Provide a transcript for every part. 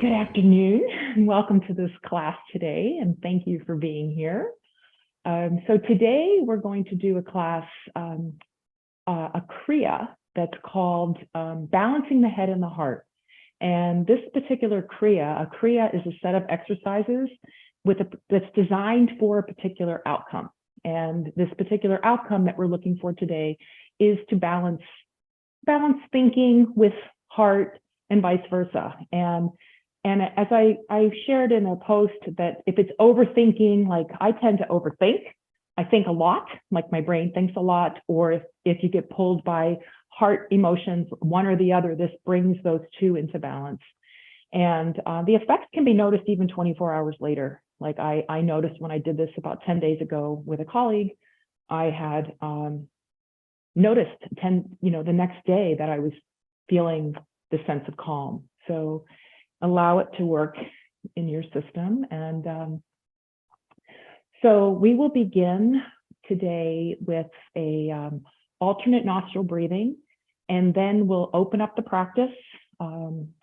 Good afternoon and welcome to this class today, and thank you for being here. So today we're going to do a class, a kriya that's called Balancing the Head and the Heart. And this particular kriya, a kriya is a set of exercises that's designed for a particular outcome. And this particular outcome that we're looking for today is to balance thinking with heart and vice versa. And as I shared in a post that if it's overthinking, like I tend to overthink, I think a lot, like my brain thinks a lot, or if you get pulled by heart emotions, one or the other, this brings those two into balance. And the effects can be noticed even 24 hours later. Like I noticed when I did this about 10 days ago with a colleague, I had noticed the next day that I was feeling the sense of calm. So allow it to work in your system. And so we will begin today with a alternate nostril breathing, and then we'll open up the practice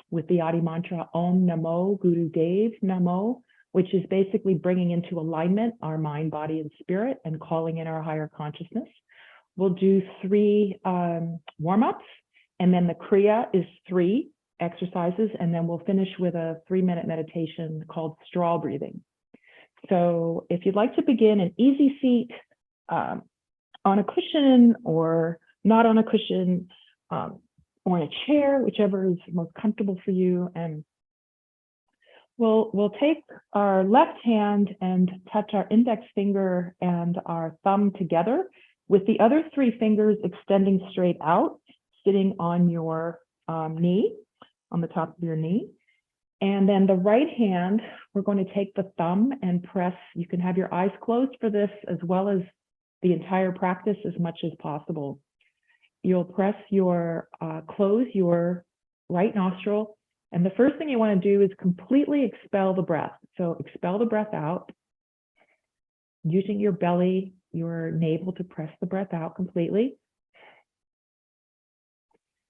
with the Adi mantra Om Namo Guru Dev Namo, which is basically bringing into alignment our mind, body, and spirit and calling in our higher consciousness. We'll do 3 warm-ups, and then the kriya is 3 exercises, and then we'll finish with a 3-minute meditation called straw breathing. So if you'd like to begin, an easy seat on a cushion or not on a cushion, or in a chair, whichever is most comfortable for you. And we'll take our left hand and touch our index finger and our thumb together with the other 3 fingers extending straight out, sitting on your knee, on the top of your knee. And then the right hand, we're going to take the thumb and press. You can have your eyes closed for this as well as the entire practice as much as possible. You'll press close your right nostril. And the first thing you want to do is completely expel the breath. So expel the breath out, using your belly, your navel to press the breath out completely.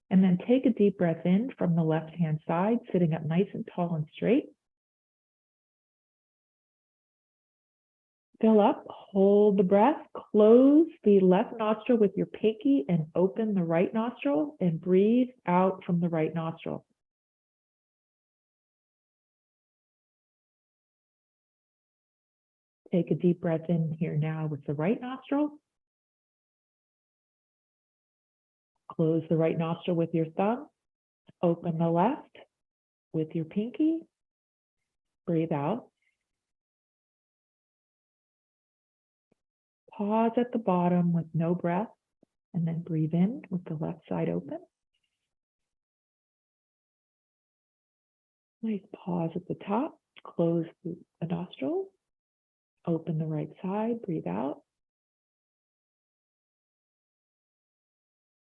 And then take a deep breath in from the left-hand side, sitting up nice and tall and straight. Fill up, hold the breath, close the left nostril with your pinky and open the right nostril and breathe out from the right nostril. Take a deep breath in here now with the right nostril. Close the right nostril with your thumb. Open the left with your pinky. Breathe out. Pause at the bottom with no breath, and then breathe in with the left side open. Nice pause at the top. Close the nostril. Open the right side. Breathe out.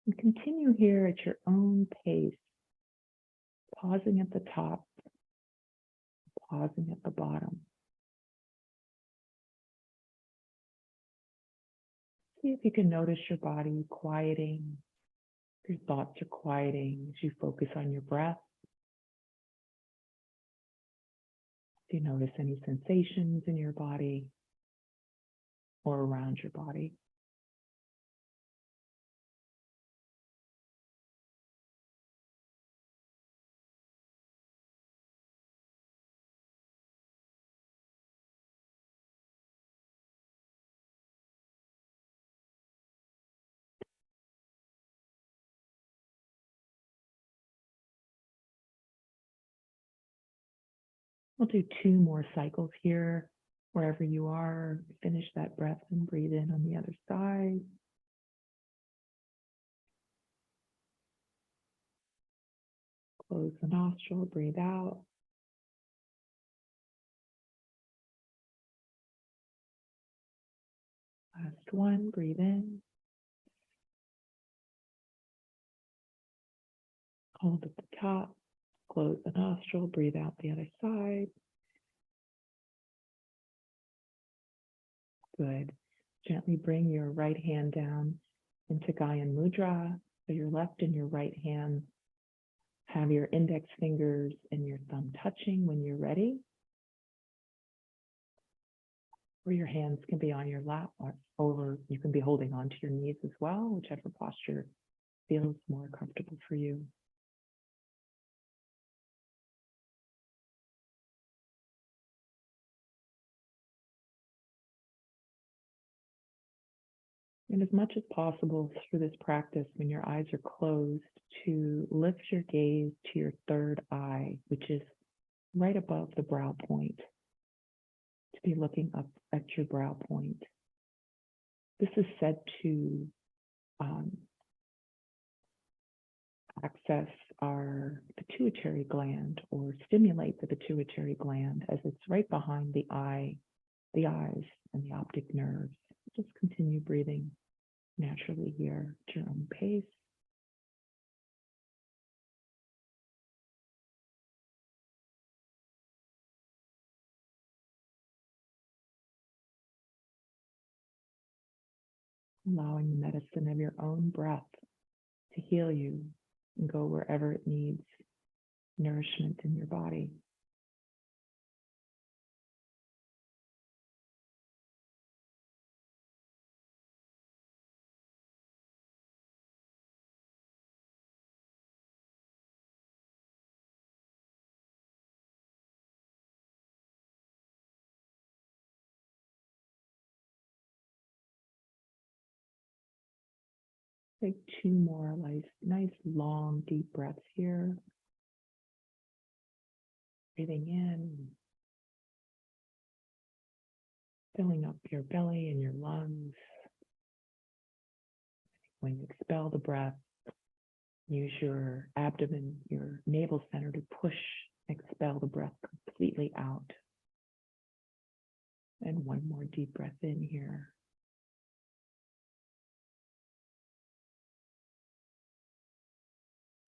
And continue here at your own pace, pausing at the top, pausing at the bottom. See if you can notice your body quieting, your thoughts are quieting as you focus on your breath. Do you notice any sensations in your body or around your body? We'll do 2 more cycles here, wherever you are. Finish that breath and breathe in on the other side. Close the nostril, breathe out. Last one, breathe in. Hold at the top, close the nostril, breathe out the other side. Good. Gently bring your right hand down into Gyan Mudra. So your left and your right hand Have your index fingers and your thumb touching when you're ready. Or your hands can be on your lap or over, you can be holding onto your knees as well, whichever posture feels more comfortable for you. And as much as possible through this practice, when your eyes are closed, to lift your gaze to your third eye, which is right above the brow point, to be looking up at your brow point. This is said to access our pituitary gland or stimulate the pituitary gland, as it's right behind the eye, the eyes and the optic nerves. Just continue breathing naturally here at your own pace. Allowing the medicine of your own breath to heal you and go wherever it needs nourishment in your body. Take two more nice long deep breaths here. Breathing in, filling up your belly and your lungs. When you expel the breath, use your abdomen, your navel center to push, expel the breath completely out. And one more deep breath in here.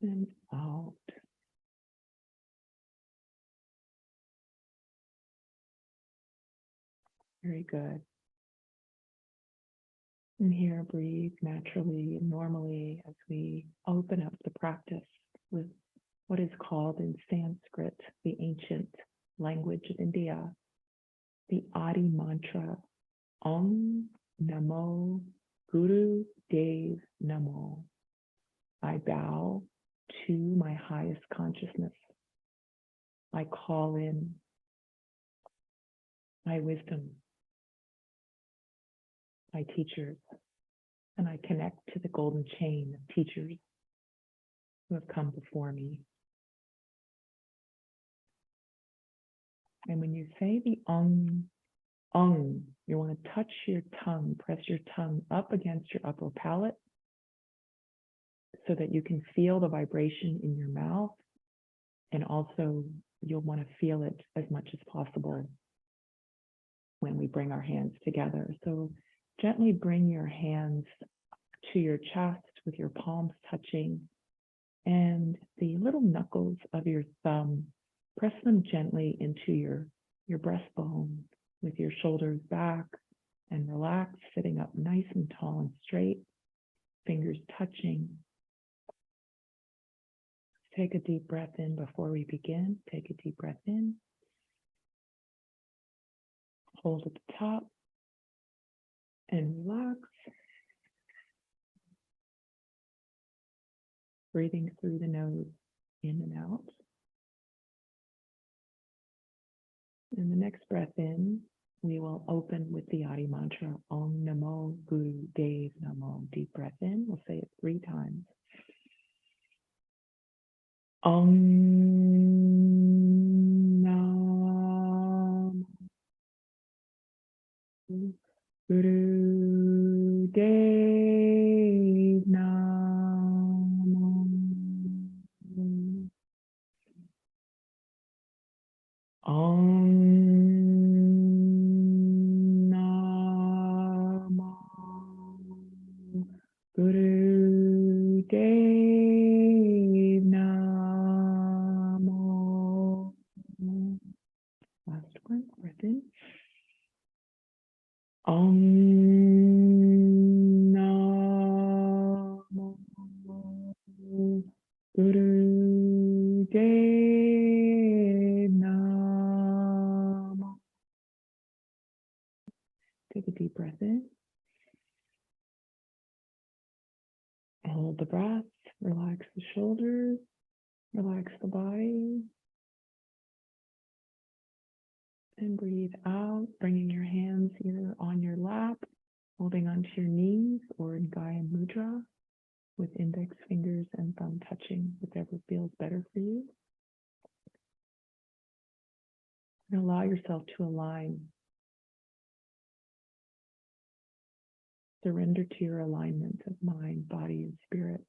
And out. Very good. And here, breathe naturally and normally as we open up the practice with what is called in Sanskrit, the ancient language of India, the Adi mantra, Om Namo Guru Dev Namo. I bow to my highest consciousness. I call in my wisdom, my teachers, and I connect to the golden chain of teachers who have come before me. And when you say the you want to touch your tongue, press your tongue up against your upper palate so that you can feel the vibration in your mouth. And also you'll want to feel it as much as possible when we bring our hands together. So gently bring your hands to your chest with your palms touching, and the little knuckles of your thumb, press them gently into your breastbone with your shoulders back and relaxed, sitting up nice and tall and straight, fingers touching. Take a deep breath in before we begin. Take a deep breath in. Hold at the top and relax. Breathing through the nose, in and out. And the next breath in, we will open with the Adi mantra, Om Namo Guru Dev Namo. Deep breath in, we'll say it 3 times. Om Namo Guru Dev Namo. Om Namo Guru Dev Namo. Last one, breath in. Om Namo Guru the breath, relax the shoulders, relax the body, and breathe out, bringing your hands either on your lap, holding onto your knees, or in Gaya Mudra, with index fingers and thumb touching, whichever feels better for you. And allow yourself to align. Surrender to your alignment of mind, body, and spirit.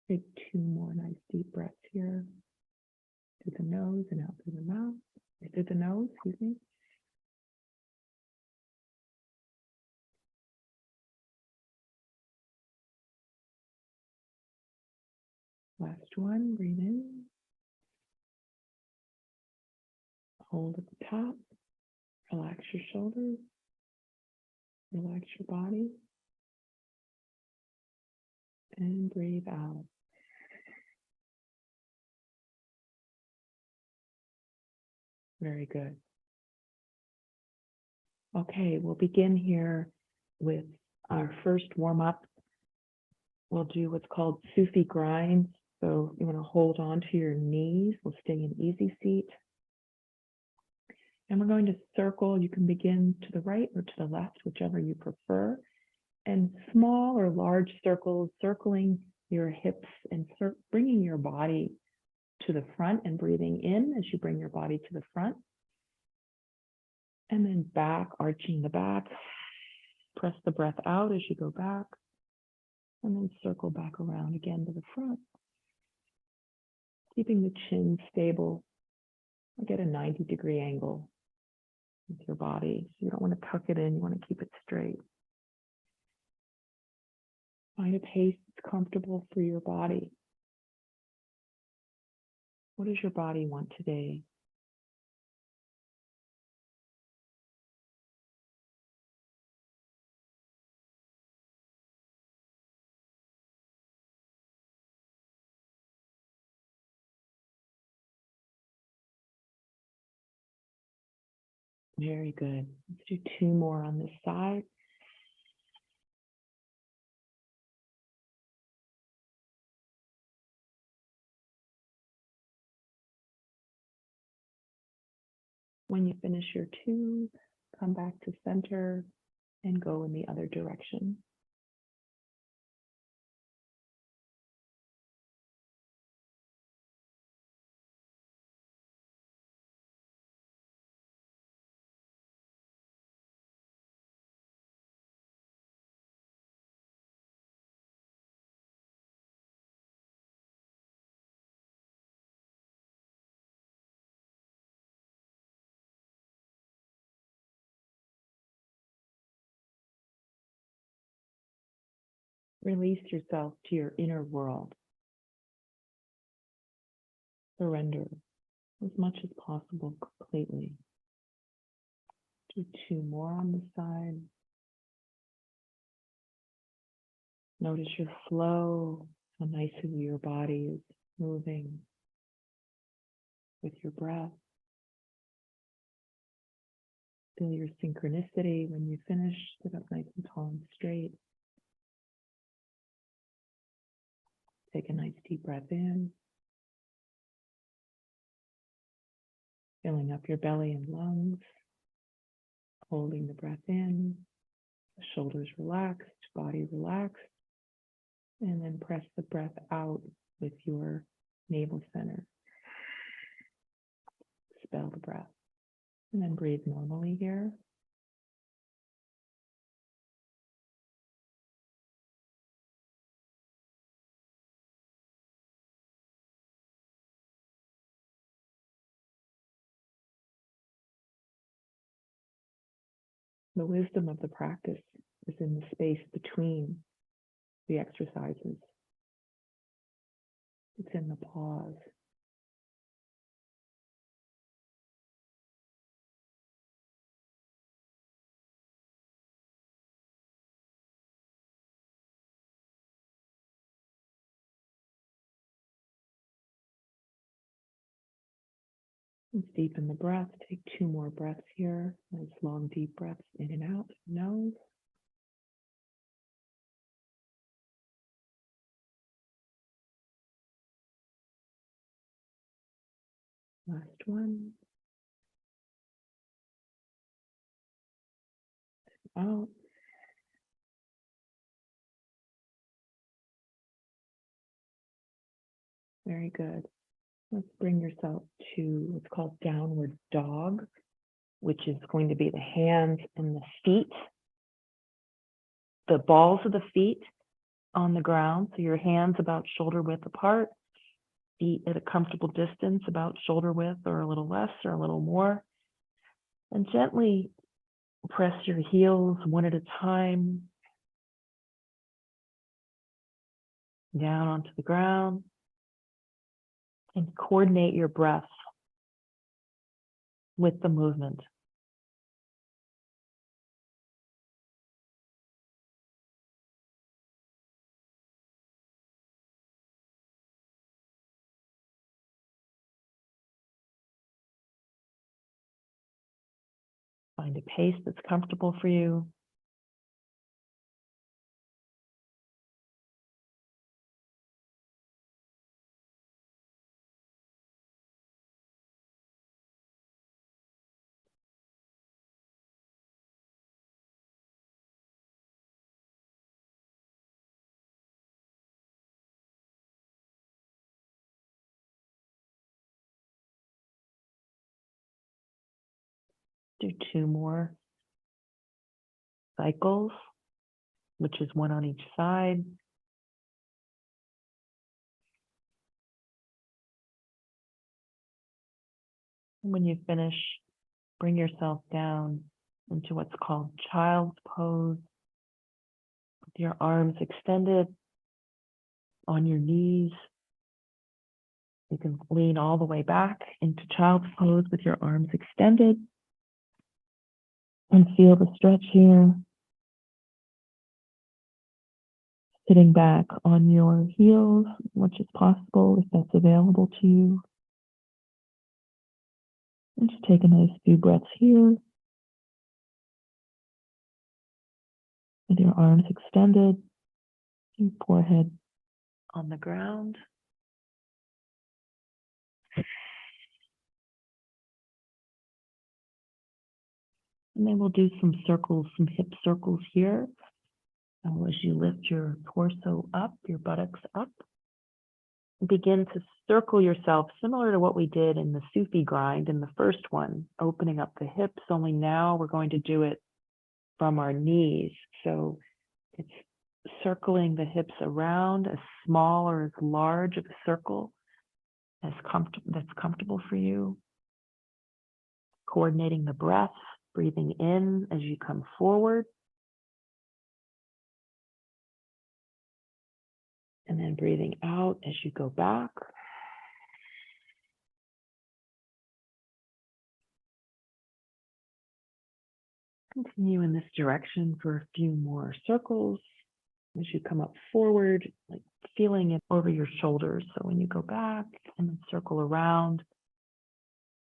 Take 2 more nice deep breaths here. Through the nose and out through the mouth. Through the nose, excuse me. Last one, breathe in. Hold at the top. Relax your shoulders. Relax your body. And breathe out. Very good. Okay, we'll begin here with our first warm-up. We'll do what's called Sufi grinds. So you want to hold on to your knees. We'll stay in easy seat. And we're going to circle. You can begin to the right or to the left, whichever you prefer. And small or large circles, circling your hips and bringing your body to the front and breathing in as you bring your body to the front. And then back, arching the back. Press the breath out as you go back. And then circle back around again to the front. Keeping the chin stable. Get a 90-degree angle with your body. So you don't want to tuck it in, you want to keep it straight. Find a pace that's comfortable for your body. What does your body want today? Very good. Let's do 2 more on this side. When you finish your 2, come back to center and go in the other direction. Release yourself to your inner world. Surrender as much as possible completely. Do 2 more on the side. Notice your flow, how nicely your body is moving with your breath. Feel your synchronicity when you finish. Sit up nice and tall and straight. Take a nice deep breath in. Filling up your belly and lungs. Holding the breath in. The shoulders relaxed, body relaxed. And then press the breath out with your navel center. Expel the breath. And then breathe normally here. The wisdom of the practice is in the space between the exercises. It's in the pause. Let's deepen the breath. Take 2 more breaths here. Nice long, deep breaths in and out. Nose. Last one. Out. Very good. Let's bring yourself to what's called downward dog, which is going to be the hands and the feet, the balls of the feet on the ground. So your hands about shoulder width apart, feet at a comfortable distance, about shoulder width or a little less or a little more. And gently press your heels one at a time down onto the ground and coordinate your breath with the movement. Find a pace that's comfortable for you. Do 2 more cycles, which is 1 on each side. And when you finish, bring yourself down into what's called child's pose, with your arms extended on your knees. You can lean all the way back into child's pose with your arms extended and feel the stretch here. Sitting back on your heels, which is possible if that's available to you. And just take a nice few breaths here with your arms extended, your forehead on the ground. And then we'll do some circles, some hip circles here. As you lift your torso up, your buttocks up, begin to circle yourself similar to what we did in the Sufi grind in the first one, opening up the hips, only now we're going to do it from our knees. So it's circling the hips around as small or as large of a circle as that's comfortable for you. Coordinating the breath, breathing in as you come forward. And then breathing out as you go back. Continue in this direction for a few more circles as you come up forward, like feeling it over your shoulders. So when you go back and then circle around,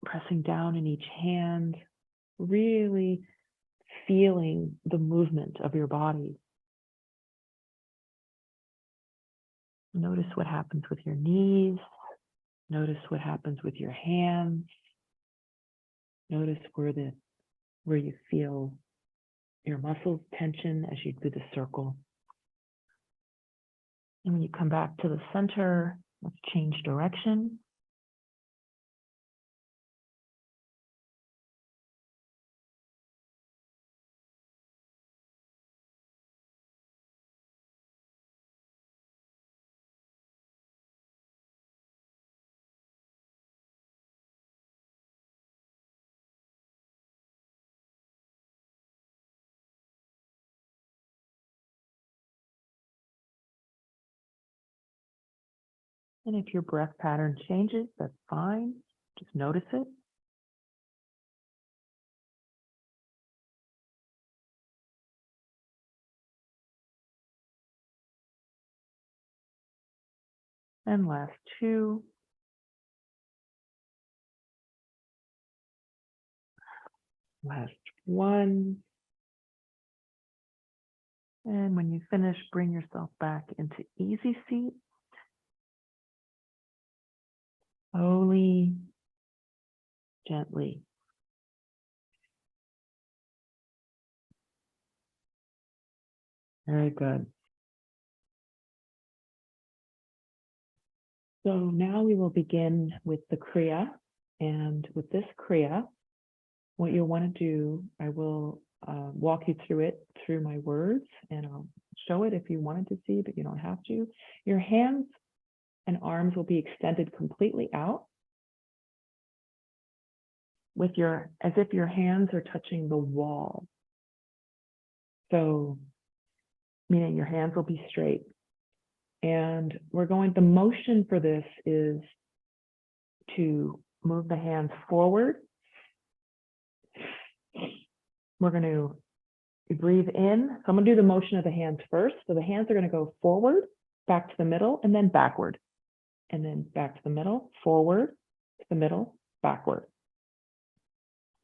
pressing down in each hand, really feeling the movement of your body. Notice what happens with your knees. Notice what happens with your hands. Notice where you feel your muscles tension as you do the circle. And when you come back to the center, let's change direction. And if your breath pattern changes, that's fine. Just notice it. And last 2. Last one. And when you finish, bring yourself back into easy seat. Slowly, gently. Very good. So now we will begin with the kriya. And with this kriya, what you'll want to do, I will walk you through it through my words, and I'll show it if you wanted to see, but you don't have to. Your hands and arms will be extended completely out with as if your hands are touching the wall. So, meaning your hands will be straight. And the motion for this is to move the hands forward. We're going to breathe in. So I'm going to do the motion of the hands first. So the hands are going to go forward, back to the middle, and then backward. And then back to the middle, forward, to the middle, backward.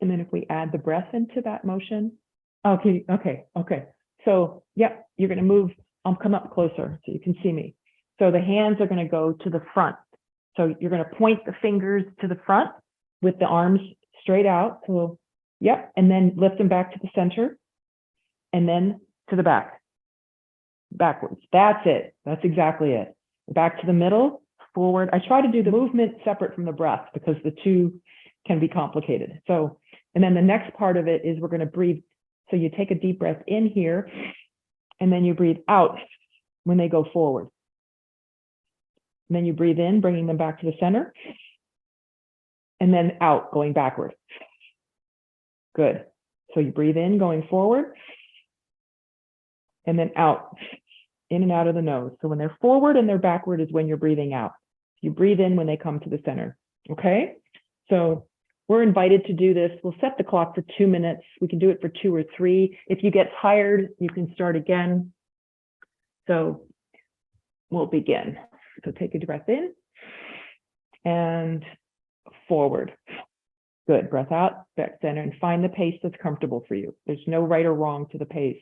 And then if we add the breath into that motion. Okay. So, yep, you're going to move. I'll come up closer so you can see me. So the hands are going to go to the front. So you're going to point the fingers to the front with the arms straight out. So, yep, and then lift them back to the center and then to the back, backwards. That's it. That's exactly it. Back to the middle, forward. I try to do the movement separate from the breath because the two can be complicated. So, and then the next part of it is we're going to breathe. So you take a deep breath in here, and then you breathe out when they go forward. And then you breathe in, bringing them back to the center, and then out, going backward. Good. So you breathe in, going forward, and then out, in and out of the nose. So when they're forward and they're backward is when you're breathing out. You breathe in when they come to the center. Okay? So we're invited to do this. We'll set the clock for 2 minutes. We can do it for 2 or 3. If you get tired, you can start again. So we'll begin. So take a breath in and forward. Good. Breath out, back center, and find the pace that's comfortable for you. There's no right or wrong to the pace.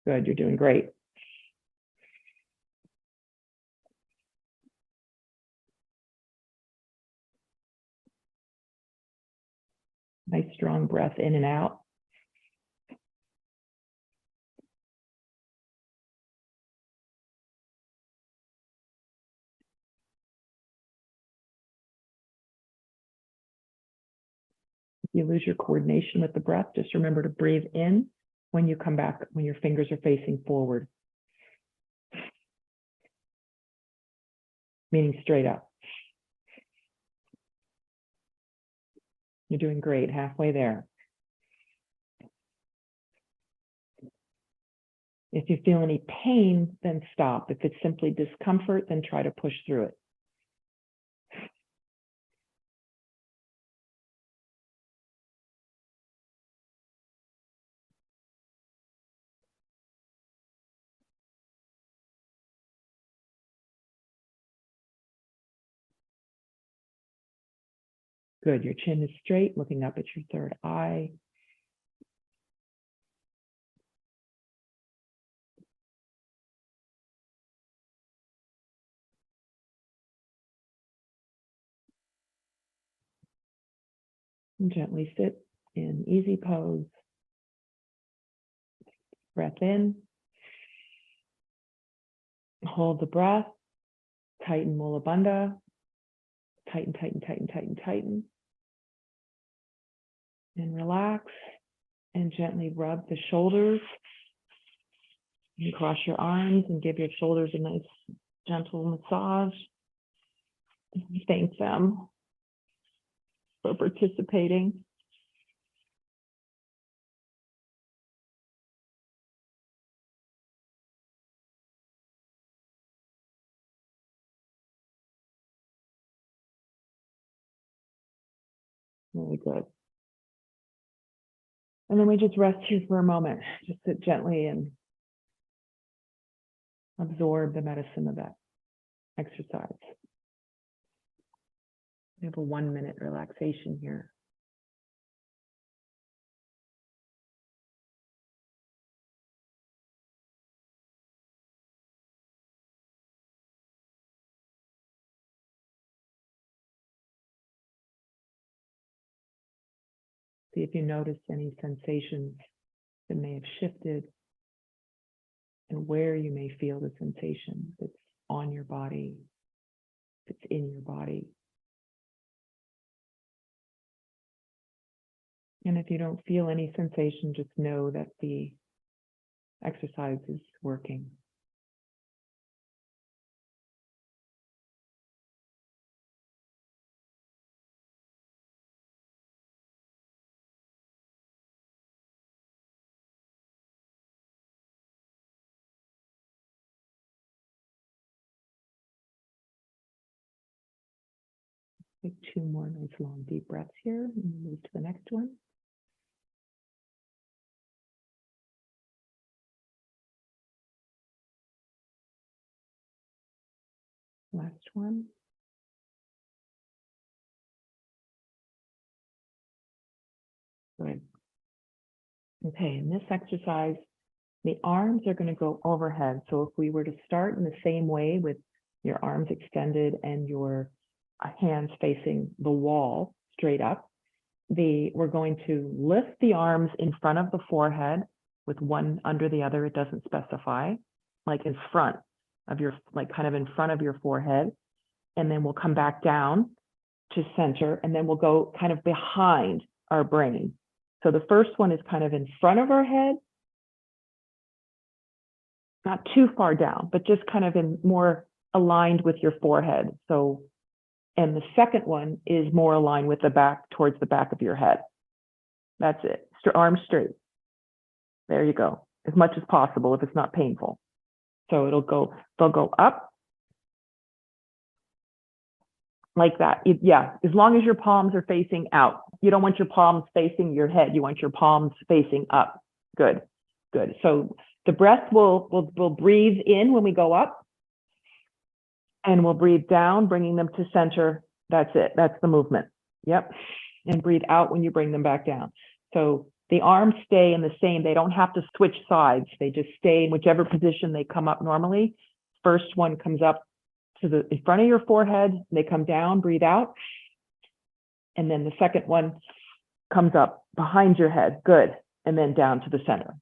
Good. You're doing great. Nice strong breath in and out. If you lose your coordination with the breath, just remember to breathe in when you come back, when your fingers are facing forward, meaning straight up. You're doing great, halfway there. If you feel any pain, then stop. If it's simply discomfort, then try to push through it. Good. Your chin is straight, looking up at your third eye. And gently sit in easy pose. Breath in. Hold the breath. Tighten Mula Bandha. Tighten, tighten, tighten, tighten, tighten. And relax. And gently rub the shoulders. And cross your arms and give your shoulders a nice gentle massage. Thank them for participating. Really good. And then we just rest here for a moment. Just sit gently and absorb the medicine of that exercise. We have a 1-minute relaxation here. See if you notice any sensations that may have shifted and where you may feel the sensation. If it's on your body, if it's in your body. And if you don't feel any sensation, just know that the exercise is working. Take 2 more nice long deep breaths here and move to the next one. Last one. Good. Okay, in this exercise, the arms are going to go overhead. So if we were to start in the same way with your arms extended and your hands facing the wall straight up, we're going to lift the arms in front of the forehead with one under the other. It doesn't specify, like in front of your, like kind of in front of your forehead. And then we'll come back down to center, and then we'll go kind of behind our brain. So the first one is kind of in front of our head, not too far down, but just kind of in more aligned with your forehead. So, and the second one is more aligned with the back, towards the back of your head. That's it. Arms straight. There you go. As much as possible if it's not painful. So they'll go up like that. Yeah, as long as your palms are facing out. You don't want your palms facing your head. You want your palms facing up. Good, good. So the breath will breathe in when we go up, and we'll breathe down, bringing them to center. That's it. That's the movement. Yep. And breathe out when you bring them back down. So the arms stay in the same. They don't have to switch sides. They just stay in whichever position they come up normally. First one comes up to in front of your forehead. They come down, breathe out. And then the second one comes up behind your head. Good. And then down to the center.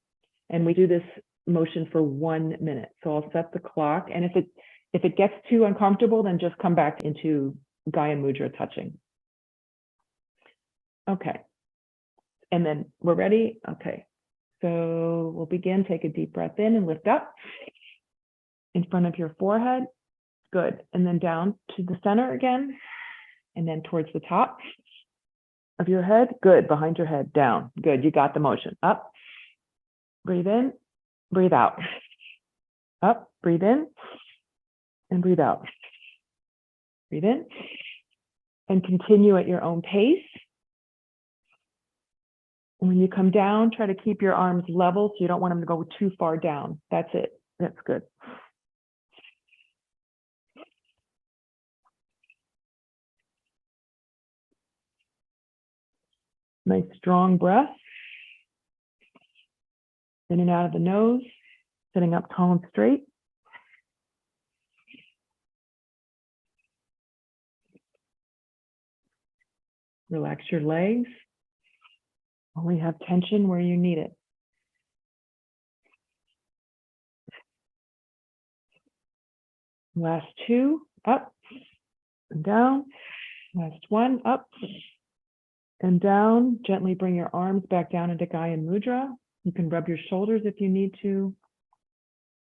And we do this motion for 1 minute. So I'll set the clock. And if it gets too uncomfortable, then just come back into Gaya Mudra touching. Okay. And then we're ready. Okay. So we'll begin. Take a deep breath in and lift up in front of your forehead. Good. And then down to the center again. And then towards the top of your head. Good. Behind your head. Down. Good. You got the motion. Up. Breathe in. Breathe out. Up. Breathe in. And breathe out. Breathe in. And continue at your own pace. When you come down, try to keep your arms level so you don't want them to go too far down. That's it. That's good. Nice strong breath. In and out of the nose, sitting up tall and straight. Relax your legs. Only have tension where you need it. Last 2, up and down. Last 1, up and down. Gently bring your arms back down into Gaya Mudra. You can rub your shoulders if you need to.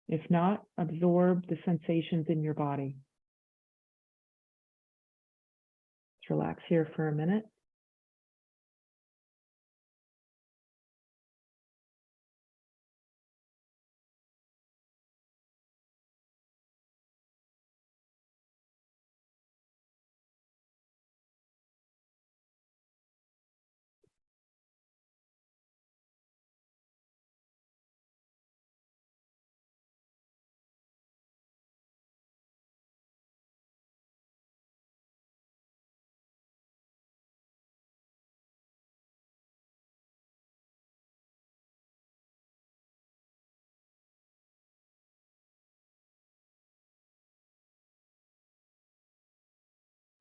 If not, absorb the sensations in your body. Let's relax here for a minute.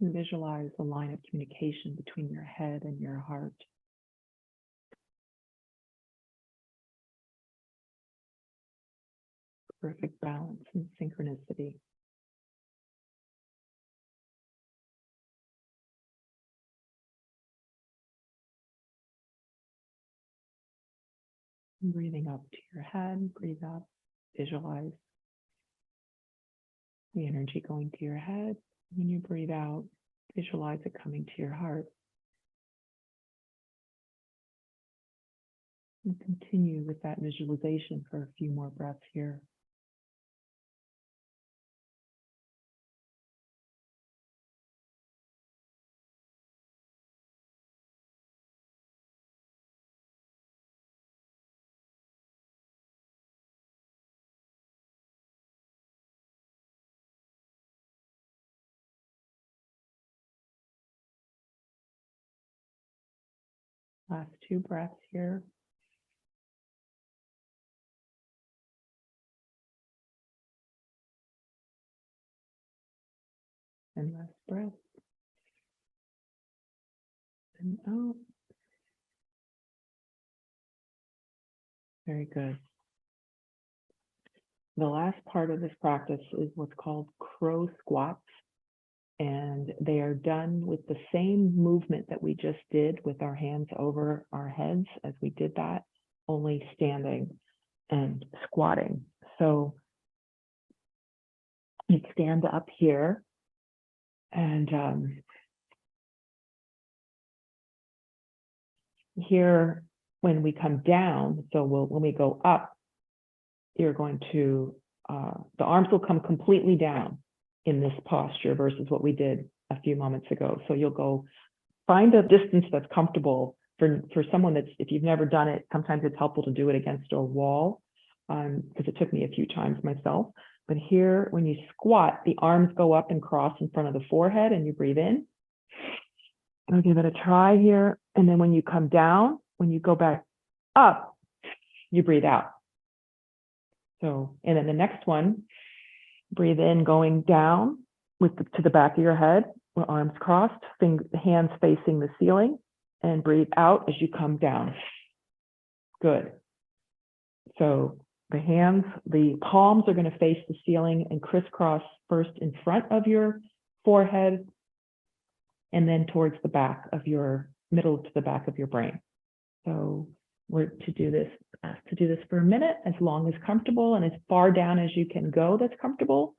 And visualize a line of communication between your head and your heart. Perfect balance and synchronicity. Breathing up to your head, breathe up, visualize the energy going to your head. When you breathe out, visualize it coming to your heart. And continue with that visualization for a few more breaths here. Last 2 breaths here. And last breath. And out. Very good. The last part of this practice is what's called crow squats. And they are done with the same movement that we just did with our hands over our heads as we did that, only standing and squatting. So you stand up here and here when we come down, so when we go up, you're going to, the arms will come completely down in this posture versus what we did a few moments ago. So you'll go find a distance that's comfortable for someone that's, if you've never done it, sometimes it's helpful to do it against a wall, because it took me a few times myself. But here, when you squat, the arms go up and cross in front of the forehead and you breathe in. I'll give it a try here. And then when you come down, when you go back up, you breathe out. So, and then the next one, breathe in, going down to the back of your head, arms crossed, hands facing the ceiling, and breathe out as you come down. Good. So the palms are going to face the ceiling and crisscross first in front of your forehead, and then towards the back of your, middle to the back of your brain. So we're to do this for a minute, as long as comfortable and as far down as you can go that's comfortable.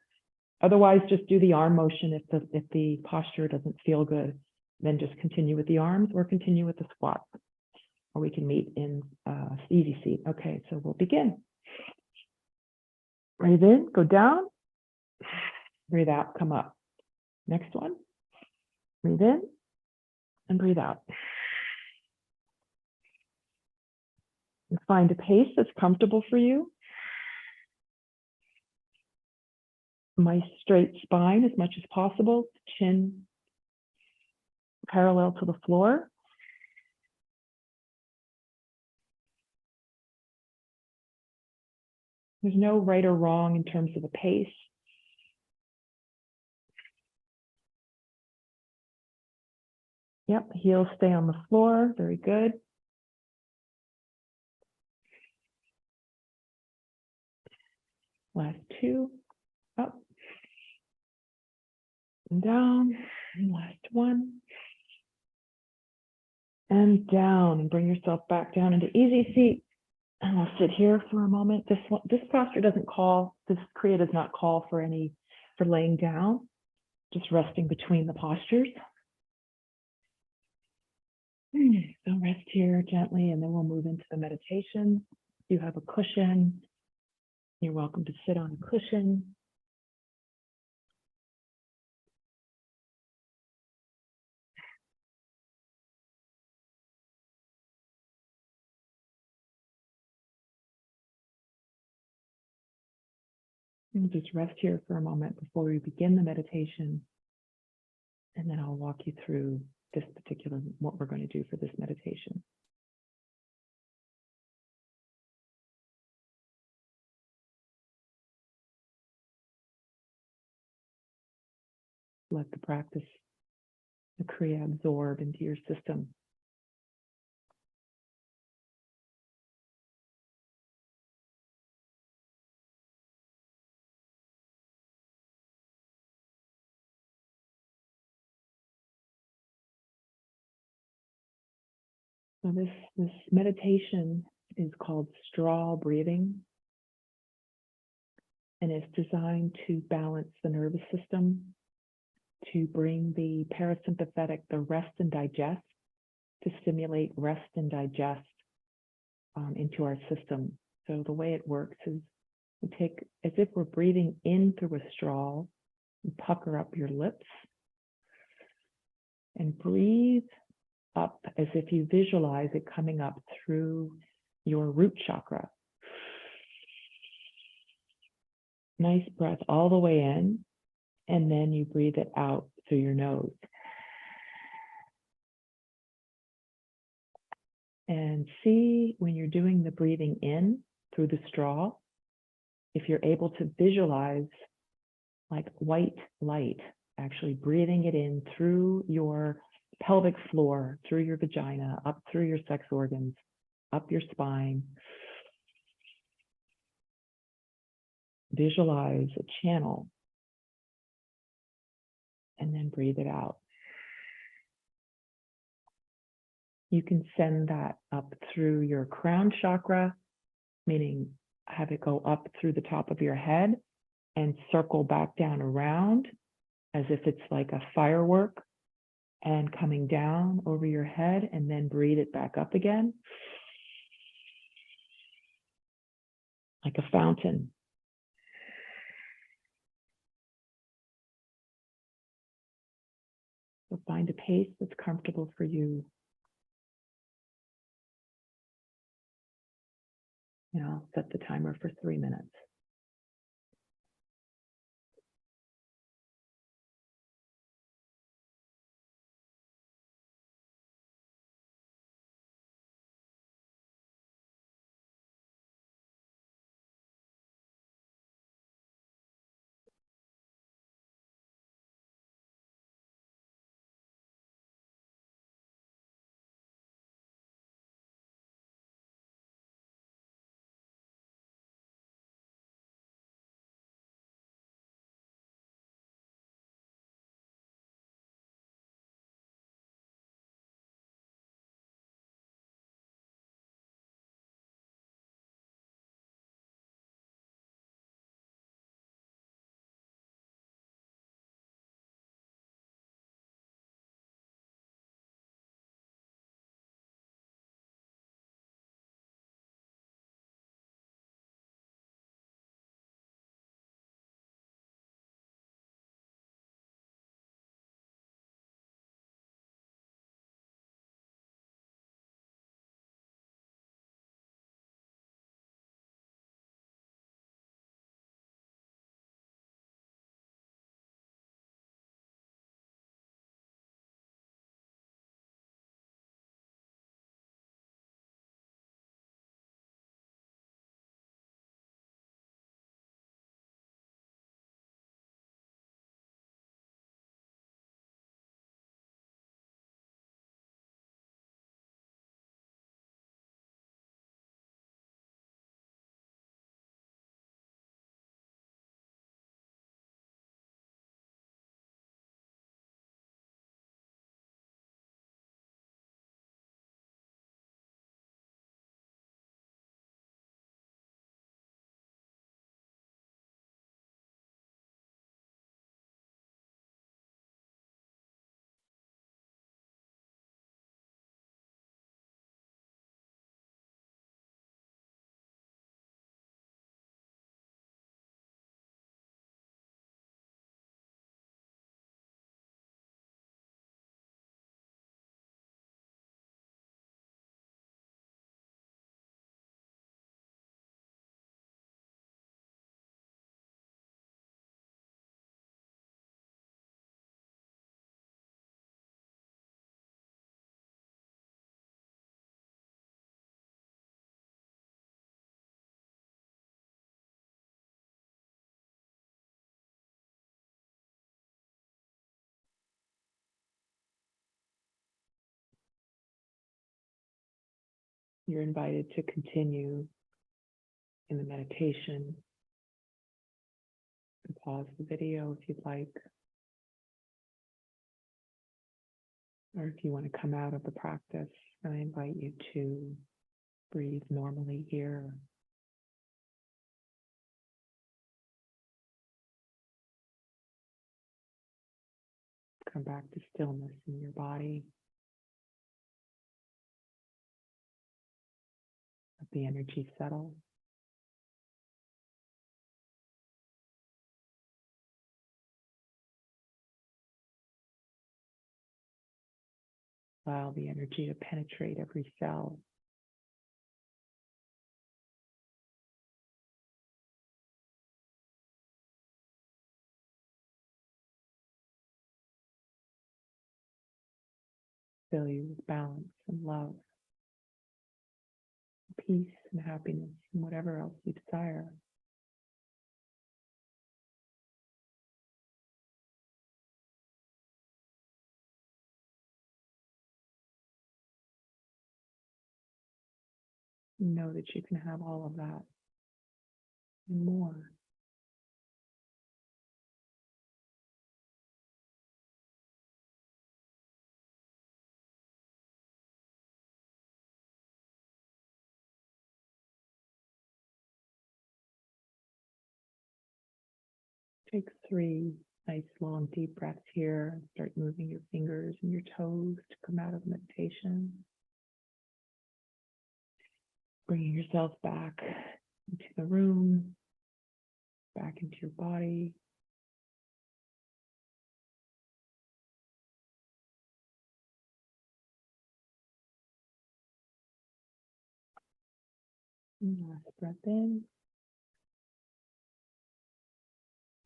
Otherwise, just do the arm motion if the posture doesn't feel good. Then just continue with the arms or continue with the squat. Or we can meet in easy seat. Okay, so we'll begin. Breathe in, go down. Breathe out, come up. Next one. Breathe in and breathe out. And find a pace that's comfortable for you. Nice straight spine as much as possible. Chin parallel to the floor. There's no right or wrong in terms of the pace. Yep, heels stay on the floor. Very good. Last 2. Up and down. And last 1. And down. And bring yourself back down into easy seat. And we'll sit here for a moment. This posture doesn't call, this kriya does not call for laying down, just resting between the postures. So rest here gently, and then we'll move into the meditation. If you have a cushion, you're welcome to sit on a cushion. And just rest here for a moment before we begin the meditation. And then I'll walk you through what we're going to do for this meditation. Let the practice the kriya absorb into your system. So this meditation is called straw breathing, and it's designed to balance the nervous system, to bring the parasympathetic, the rest and digest, to stimulate rest and digest into our system. So the way it works is we take, as if we're breathing in through a straw, you pucker up your lips and breathe up as if you visualize it coming up through your root chakra. Nice breath all the way in, and then you breathe it out through your nose. And see when you're doing the breathing in through the straw, if you're able to visualize like white light, actually breathing it in through your pelvic floor, through your vagina, up through your sex organs, up your spine. Visualize a channel and then breathe it out. You can send that up through your crown chakra, meaning have it go up through the top of your head and circle back down around as if it's like a firework, and coming down over your head, and then breathe it back up again like a fountain. So find a pace that's comfortable for you. And I'll set the timer for 3 minutes. You're invited to continue in the meditation and pause the video if you'd like. Or if you want to come out of the practice, I invite you to breathe normally here. Come back to stillness in your body. Let the energy settle. Allow the energy to penetrate every cell. Fill you with balance and love, peace and happiness, and whatever else you desire. Know that you can have all of that and more. Take 3 nice long deep breaths here. Start moving your fingers and your toes to come out of meditation. Bringing yourself back into the room, back into your body. And last breath in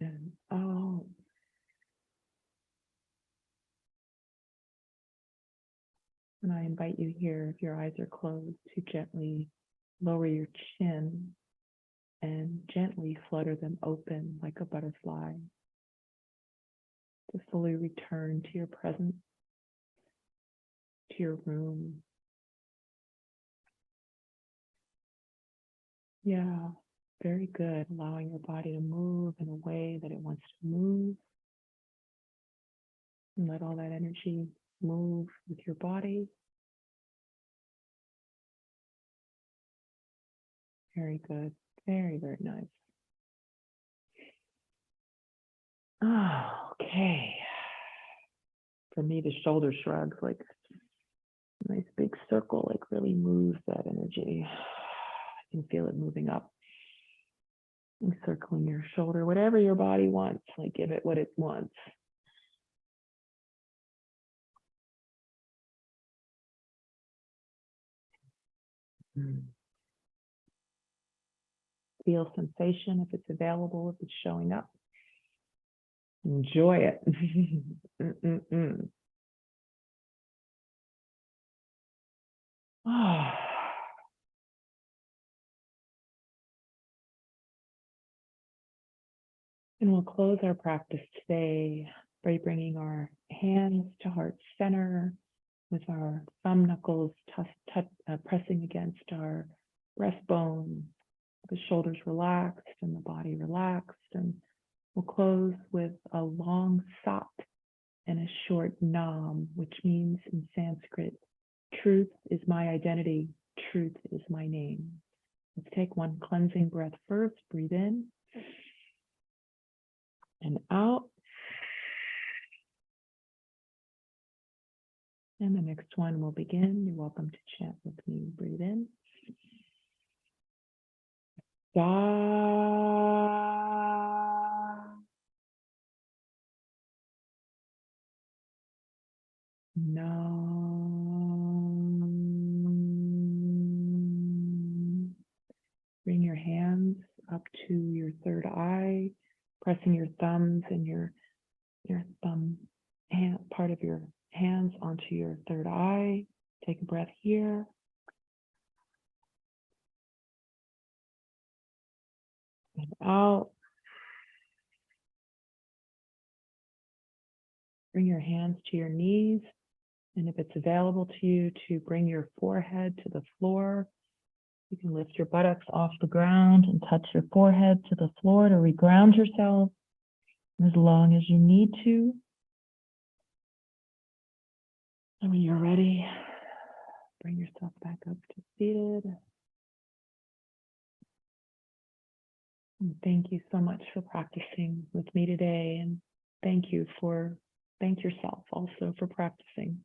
and out. And I invite you here, if your eyes are closed, to gently lower your chin and gently flutter them open like a butterfly. To fully return to your presence, to your room. Yeah, very good. Allowing your body to move in a way that it wants to move. And let all that energy move with your body. Very good. Very, very nice. Oh, okay. For me, the shoulder shrugs, like a nice big circle, like really moves that energy. I can feel it moving up. Encircling your shoulder, whatever your body wants, like give it what it wants. Feel sensation if it's available, if it's showing up. Enjoy it. Oh. And we'll close our practice today by bringing our hands to heart center with our thumb knuckles pressing against our breastbone, the shoulders relaxed and the body relaxed. And we'll close with a long sat and a short nam, which means in Sanskrit, truth is my identity, truth is my name. Let's take one cleansing breath first. Breathe in and out. And the next one will begin. You're welcome to chant with me. Breathe in. Da. Nam. Bring your hands up to your third eye, pressing your thumbs and your thumb hand, part of your hands onto your third eye. Take a breath here. And out. Bring your hands to your knees And if it's available to you to bring your forehead to the floor, you can lift your buttocks off the ground and touch your forehead to the floor to reground yourself as long as you need to. And when you're ready, bring yourself back up to seated. And thank you so much for practicing with me today. And thank yourself also for practicing.